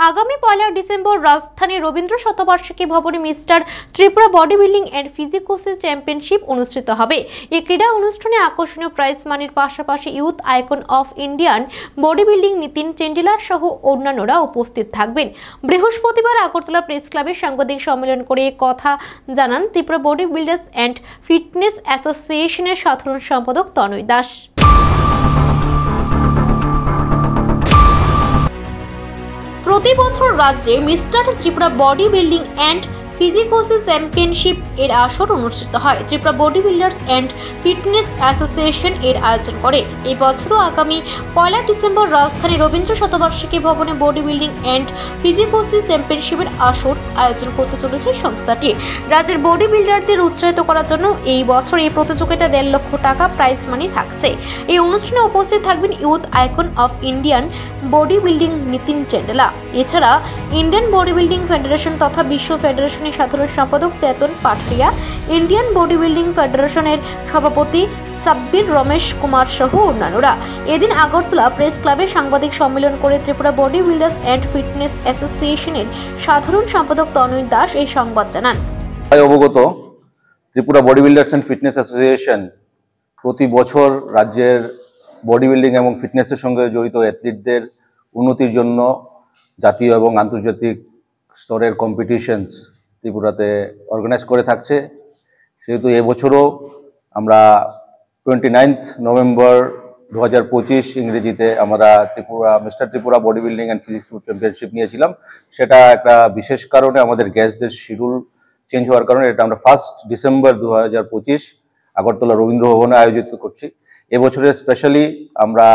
আগামী 1 ডিসেম্বর রাজধানী রবীন্দ্র শতবার্ষিকী ভবনে mister Tripura body building and physique championship অনুষ্ঠিত হবে। এই ক্রীড়া অনুষ্ঠানে আকর্ষণীয় প্রাইজ মানির পাশাপাশি youth icon of Indian body building Nitin Chendila সহ অন্যান্যরা উপস্থিত থাকবেন। বৃহস্পতিবার আগরতলা প্রেস ক্লাবে সাংবাদিক সম্মেলন করে কথা জানান Tripura body builders and fitness অ্যাসোসিয়েশনের সাধারণ সম্পাদক তনয় দাস। প্রতি বছর রাজ্যে mister Tripura body building and physique championship এর আসর অনুষ্ঠিত হয়। Tripura body builders and fitness association এর আয়োজন করে। এই বছরও আগামী 1 ডিসেম্বর রাজধানী রবীন্দ্র শতবার্ষিকী ভবনে বডি বিল্ডিং এন্ড ফিজিকোসিস চ্যাম্পিয়নশিপের আসর আয়োজন করতে চলেছে সংস্থাটি। রাজ্যের বডি বিল্ডারদের উৎসাহিত করার জন্য এই বছর এই প্রতিযোগিতায় 1.5 লক্ষ টাকা প্রাইজ মানি থাকছে। এই অনুষ্ঠানে উপস্থিত থাকবেন youth icon of Indian body building Nitin Chendila. এছাড়া ইন্ডিয়ান বডি বিল্ডিং ফেডারেশন তথা বিশ্ব ফেডারেশনের সাধারণ সম্পাদক চেতন পাটরিয়া, ইন্ডিয়ান বডি বিল্ডিং ফেডারেশনের সভাপতি সাব্বির রমেশ কুমার সহ অন্যান্যরা। এদিন আগরতলা প্রেস ক্লাবে সাংবাদিক সম্মেলন করে Tripura body builders and fitness অ্যাসোসিয়েশনের সাধারণ সম্পাদক তনয় দাস এই সংবাদ জানান। অবগত Tripura body builders and fitness association প্রতি বছর রাজ্যের বডি বিল্ডিং এবং ফিটনেসের সঙ্গে জড়িত অ্যাথলিটদের উন্নতির জন্য জাতীয় এবং আন্তর্জাতিক স্তরের কম্পিটিশনস ত্রিপুরাতে অর্গানাইজ করে থাকছে। সেহেতু এবছরও আমরা 29 নভেম্বর 2025 ইংরেজিতে আমরা mister Tripura body building and physics championship নিয়েছিলাম। সেটা একটা বিশেষ কারণে আমাদের গেস্টদের শিডিউল চেঞ্জ হওয়ার কারণে এটা আমরা 1 ডিসেম্বর 2025 আগরতলা রবীন্দ্র ভবনে আয়োজিত করছি। এবছরে স্পেশালি আমরা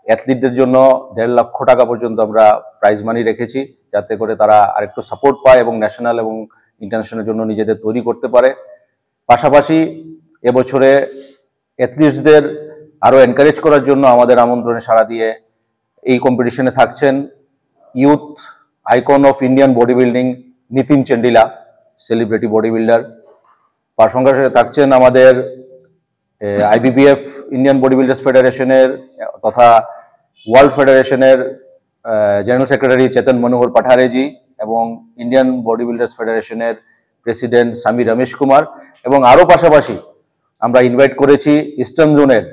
অ্যাথলিটদের জন্য 1.5 লক্ষ টাকা পর্যন্ত আমরা প্রাইজ মানি রেখেছি, যাতে করে তারা আরেকটু সাপোর্ট পায় এবং ন্যাশনাল এবং ইন্টারন্যাশনাল জন্য নিজেদের তৈরি করতে পারে। পাশাপাশি এবছরে অ্যাথলিটসদের আরও এনকারেজ করার জন্য আমাদের আমন্ত্রণে সাড়া দিয়ে এই কম্পিটিশনে থাকছেন youth icon of Indian body building Nitin Chendila, celebrity body builder. তার সঙ্গে থাকছেন আমাদের আইবিবিএফ ইন্ডিয়ান বডি বিল্ডার্স ফেডারেশনের তথা ওয়ার্ল্ড ফেডারেশনের জেনারেল সেক্রেটারি চেতন মনোহর পাঠারেজি এবং ইন্ডিয়ান বডি বিল্ডার্স ফেডারেশনের প্রেসিডেন্ট স্বামী রমেশ কুমার। এবং আরও পাশাপাশি আমরা ইনভাইট করেছি ইস্টার্ন জোনের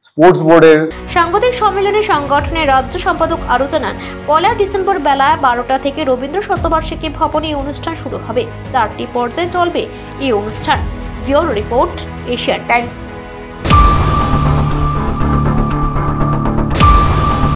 স্পোর্টস বোর্ডের। সাংবাদিক সম্মেলনে সংগঠনের রাজ্য সম্পাদক আরও জানান, 1 ডিসেম্বর বেলা 12টা থেকে রবীন্দ্র শতবার্ষিকী ভবনে এই অনুষ্ঠান শুরু হবে। 4টি পর্যায়ে চলবে এই অনুষ্ঠান। Bureau report, Asian Times.